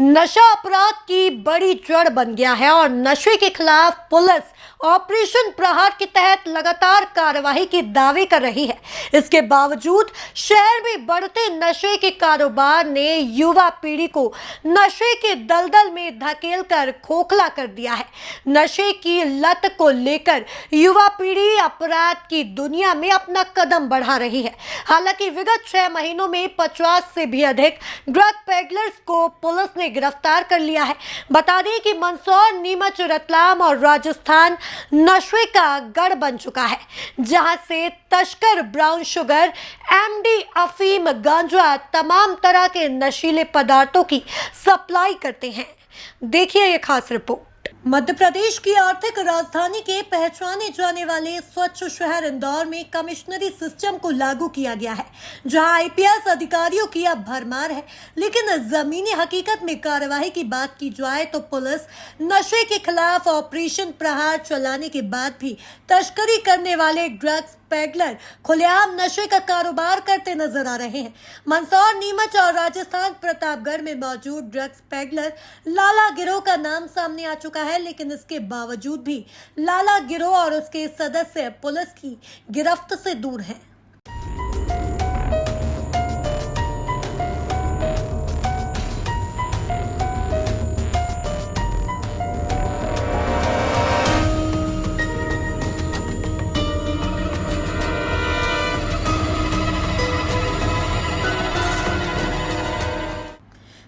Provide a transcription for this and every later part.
नशा अपराध की बड़ी जड़ बन गया है और नशे के खिलाफ पुलिस ऑपरेशन प्रहार के तहत लगातार कार्रवाई के दावे कर रही है। इसके बावजूद शहर में बढ़ते नशे के कारोबार ने युवा पीढ़ी को नशे के दलदल में धकेलकर खोखला कर दिया है। नशे की लत को लेकर युवा पीढ़ी अपराध की दुनिया में अपना कदम बढ़ा रही है। हालांकि विगत 6 महीनों में 50 से भी अधिक ड्रग पेडलर्स को पुलिस ने गिरफ्तार कर लिया है। बता दें कि मंदसौर, नीमच, रतलाम और राजस्थान नशे का गढ़ बन चुका है, जहां से तस्कर ब्राउन शुगर, एमडी, अफीम, गांजा, तमाम तरह के नशीले पदार्थों की सप्लाई करते हैं। देखिए ये खास रिपोर्ट। मध्य प्रदेश की आर्थिक राजधानी के पहचाने जाने वाले स्वच्छ शहर इंदौर में कमिश्नरी सिस्टम को लागू किया गया है, जहां आईपीएस अधिकारियों की अब भरमार है। लेकिन जमीनी हकीकत में कार्यवाही की बात की जाए तो पुलिस नशे के खिलाफ ऑपरेशन प्रहार चलाने के बाद भी तस्करी करने वाले ड्रग्स पेडलर खुलेआम नशे का कारोबार करते नजर आ रहे हैं। मंदसौर, नीमच और राजस्थान प्रतापगढ़ में मौजूद ड्रग्स पेडलर लाला गिरोह का नाम सामने आ चुका है, लेकिन इसके बावजूद भी लाला गिरोह और उसके सदस्य पुलिस की गिरफ्त से दूर हैं।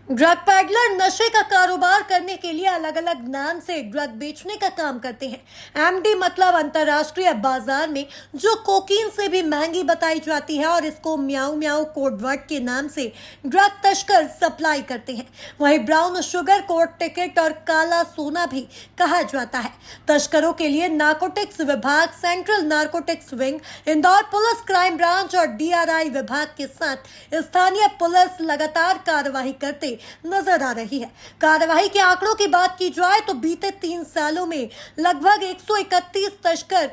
ड्रग पेडलर नशे का कारोबार करने के लिए अलग अलग नाम से ड्रग बेचने का काम करते हैं। एमडी मतलब अंतर्राष्ट्रीय बाजार में जो कोकीन से भी महंगी बताई जाती है, और इसको म्याऊ म्याऊ कोड वर्ड के नाम से ड्रग तस्कर सप्लाई करते हैं। वहीं ब्राउन शुगर, कोड टिकट और काला सोना भी कहा जाता है। तस्करों के लिए नारकोटिक्स विभाग, central narcotics wing, Indore police crime branch और डीआरआई विभाग के साथ स्थानीय पुलिस लगातार कार्रवाई करते नजर आ रही है। कार्यवाही के आंकड़ों की बात की जाए तो बीते 3 सालों में लगभग 131 तस्कर,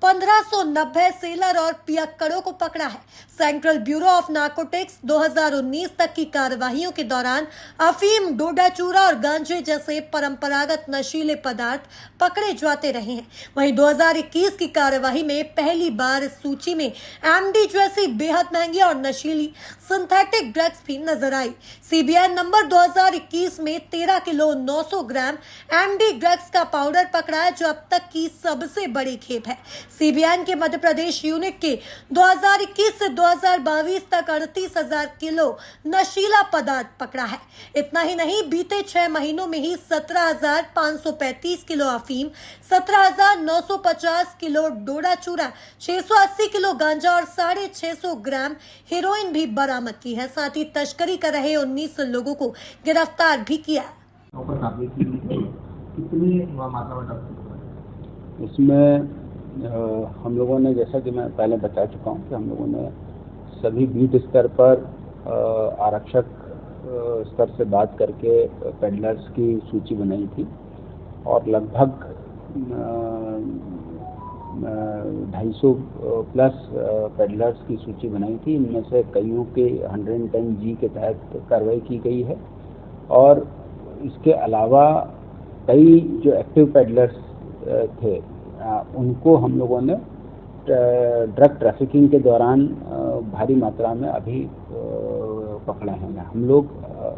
1590 सेलर और पियक्कड़ों को पकड़ा है। सेंट्रल ब्यूरो ऑफ नारकोटिक्स 2019 तक की कार्यवाहियों के दौरान अफीम, डोडा चूरा और गांजे जैसे परंपरागत नशीले पदार्थ पकड़े जाते रहे हैं। वहीं 2021 की कार्यवाही में पहली बार इस सूची में एमडी जैसी बेहद महंगी और नशीली सिंथेटिक ड्रग्स भी नजर आई। सीबीआई नंबर 2021 में 13 किलो 900 ग्राम एमडी ड्रग्स का पाउडर पकड़ा है, जो अब तक की सबसे बड़ी खेप है। सीबीआई के मध्य प्रदेश यूनिट के 2021 से 2022 तक 38,000 किलो नशीला पदार्थ पकड़ा है। इतना ही नहीं, बीते 6 महीनों में ही 17,535 किलो अफीम, 17,950 किलो डोडा चूरा, 680 किलो गांजा और 650 ग्राम हेरोइन भी बरामद की है। साथ ही तस्करी कर रहे 19 लोगों को गिरफ्तार भी किया। इसमें हम लोगों ने, जैसा कि मैं पहले बता चुका हूं, कि हम लोगों ने सभी बीट स्तर पर आरक्षक स्तर से बात करके पेडलर्स की सूची बनाई थी और लगभग 250 प्लस पेडलर्स की सूची बनाई थी। इनमें से कईयों के 110G के तहत कार्रवाई की गई है और इसके अलावा कई जो एक्टिव पेडलर्स थे उनको हम लोगों ने ड्रग ट्रैफिकिंग के दौरान भारी मात्रा में अभी पकड़े हैं। हम लोग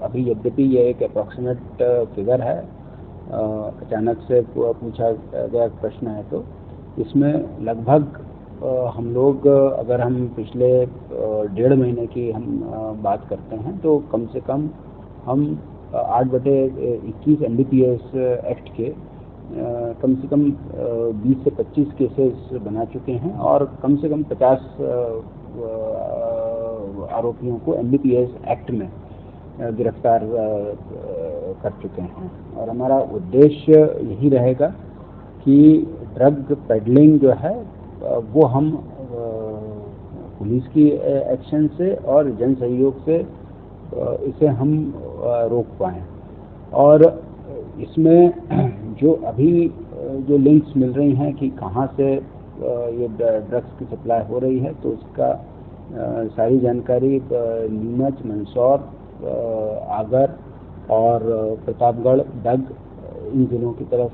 अभी, यद्यपि ये एक अप्रॉक्सीमेट फिगर है, अचानक से पूछा गया प्रश्न है, तो इसमें लगभग हम लोग, अगर हम पिछले 1.5 महीने की हम बात करते हैं तो कम से कम हम 8/21 NDPS एक्ट के कम से कम 20 से 25 केसेस बना चुके हैं और कम से कम 50 आरोपियों को NDPS एक्ट में गिरफ्तार कर चुके हैं। और हमारा उद्देश्य यही रहेगा कि ड्रग पेडलिंग जो है वो हम पुलिस की एक्शन से और जन सहयोग से इसे हम रोक पाएँ। और इसमें जो अभी जो लिंक्स मिल रही हैं कि कहाँ से ये ड्रग्स की सप्लाई हो रही है, तो उसका सारी जानकारी नीमच, मंदसौर, आगर और प्रतापगढ़, डग इन जिलों की तरफ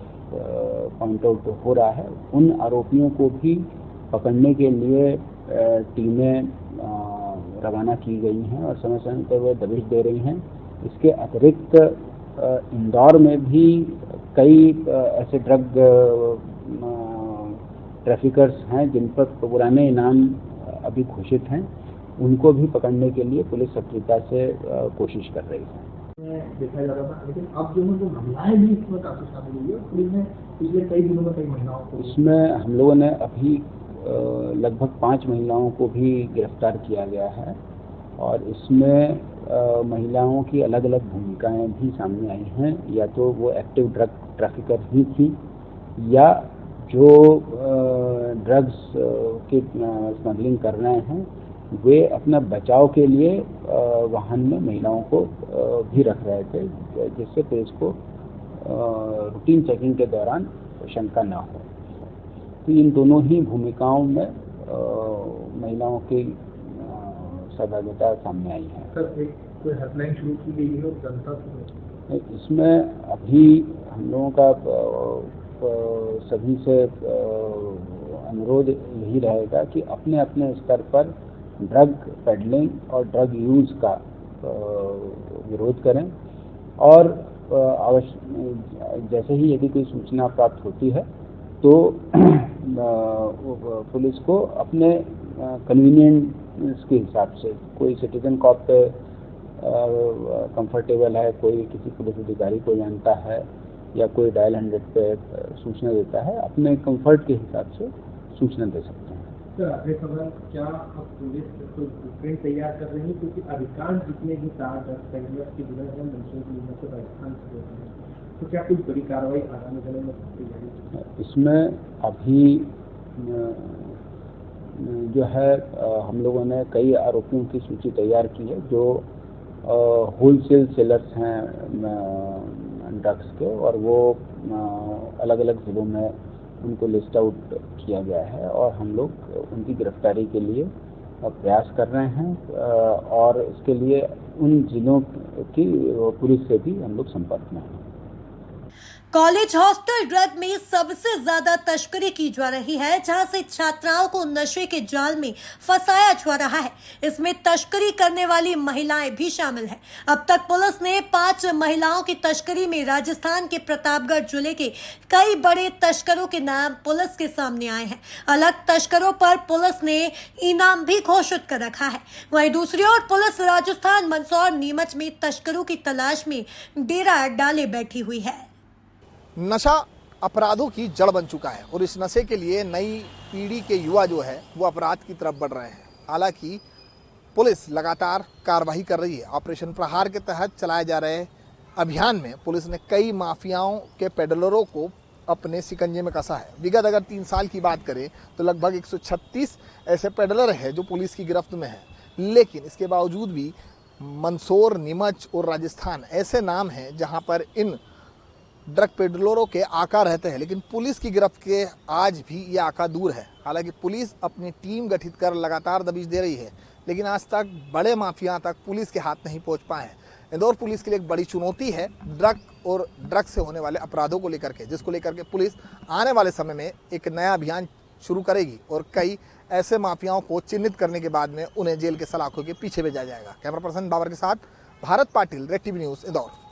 पॉइंट आउट हो रहा है। उन आरोपियों को भी पकड़ने के लिए टीमें रवाना की गई हैं और समय समय पर वे दबिश दे रही हैं। इसके अतिरिक्त इंदौर में भी कई ऐसे ड्रग ट्रैफिकर्स हैं जिन पर पुराने इनाम अभी घोषित हैं, उनको भी पकड़ने के लिए पुलिस सक्रियता से कोशिश कर रही है। देखा जा रहा था, लेकिन अब जो है वो महिलाएं भी इसमें काफी शामिल हुई है। पुलिस ने पिछले कई दिनों में कई महिलाओं को इसमें हम लोगों ने अभी लगभग 5 महिलाओं को भी गिरफ्तार किया गया है और इसमें महिलाओं की अलग अलग भूमिकाएं भी सामने आई हैं। या तो वो एक्टिव ड्रग ट्रैफिकर ही थी या जो ड्रग्स की स्मगलिंग कर रहे हैं वे अपना बचाव के लिए वाहन में महिलाओं को भी रख रहे थे, जिससे पुलिस को रूटीन चेकिंग के दौरान शंका न हो। तो इन दोनों ही भूमिकाओं में महिलाओं की सहभागिता सामने आई है। सर, एक कोई हेल्पलाइन शुरू की गई है जनता से? इसमें अभी हम लोगों का सभी से अनुरोध यही रहेगा कि अपने अपने स्तर पर ड्रग पेडलिंग और ड्रग यूज का विरोध करें और जैसे ही यदि कोई सूचना प्राप्त होती है तो पुलिस को अपने कन्वीनियंस के हिसाब से, कोई सिटीजन कॉप पे कंफर्टेबल है, कोई किसी पुलिस अधिकारी को जानता है या कोई डायल 100 पे सूचना देता है, अपने कंफर्ट के हिसाब से सूचना दे सकते हैं। सर, अगले सवाल, क्या अब पुलिस कोई ब्लूप्रिंट तैयार कर रही है? क्योंकि अधिकांश जितने भी के जुड़े हैं मंसूर से राजस्थान से होते हैं, तो क्या कुछ बड़ी कार्रवाई आगामी समय में तैयारी? इसमें अभी जो है हम लोगों ने कई आरोपियों की सूची तैयार की है जो होलसेल सेलर्स हैं ड्रग्स के, और वो अलग अलग ज़िलों में उनको लिस्ट आउट किया गया है और हम लोग उनकी गिरफ्तारी के लिए प्रयास कर रहे हैं और इसके लिए उन जिलों की पुलिस से भी हम लोग संपर्क में हैं। कॉलेज हॉस्टल ड्रग में सबसे ज्यादा तस्करी की जा रही है, जहां से छात्राओं को नशे के जाल में फंसाया जा रहा है। इसमें तस्करी करने वाली महिलाएं भी शामिल हैं। अब तक पुलिस ने 5 महिलाओं की तस्करी में राजस्थान के प्रतापगढ़ जिले के कई बड़े तस्करों के नाम पुलिस के सामने आए हैं। अलग तस्करों पर पुलिस ने इनाम भी घोषित कर रखा है। वहीं दूसरी ओर पुलिस राजस्थान मंदसौर नीमच में तस्करों की तलाश में डेरा डाले बैठी हुई है। नशा अपराधों की जड़ बन चुका है और इस नशे के लिए नई पीढ़ी के युवा जो है वो अपराध की तरफ बढ़ रहे हैं। हालांकि पुलिस लगातार कार्रवाई कर रही है। ऑपरेशन प्रहार के तहत चलाए जा रहे अभियान में पुलिस ने कई माफियाओं के पेडलरों को अपने शिकंजे में कसा है। विगत अगर 3 साल की बात करें तो लगभग 136 ऐसे पेडलर हैं जो पुलिस की गिरफ्त में हैं। लेकिन इसके बावजूद भी मंदसौर, नीमच और राजस्थान ऐसे नाम हैं जहां पर इन ड्रग पेडलरों के आका रहते हैं, लेकिन पुलिस की गिरफ्त के आज भी ये आका दूर है। हालांकि पुलिस अपनी टीम गठित कर लगातार दबिश दे रही है, लेकिन आज तक बड़े माफिया तक पुलिस के हाथ नहीं पहुंच पाए हैं। इंदौर पुलिस के लिए एक बड़ी चुनौती है ड्रग और ड्रग से होने वाले अपराधों को लेकर के, जिसको लेकर के पुलिस आने वाले समय में एक नया अभियान शुरू करेगी और कई ऐसे माफियाओं को चिन्हित करने के बाद में उन्हें जेल के सलाखों के पीछे भेजा जाएगा। कैमरा पर्सन बाबर के साथ Bharat Patil, red TV news, Indore.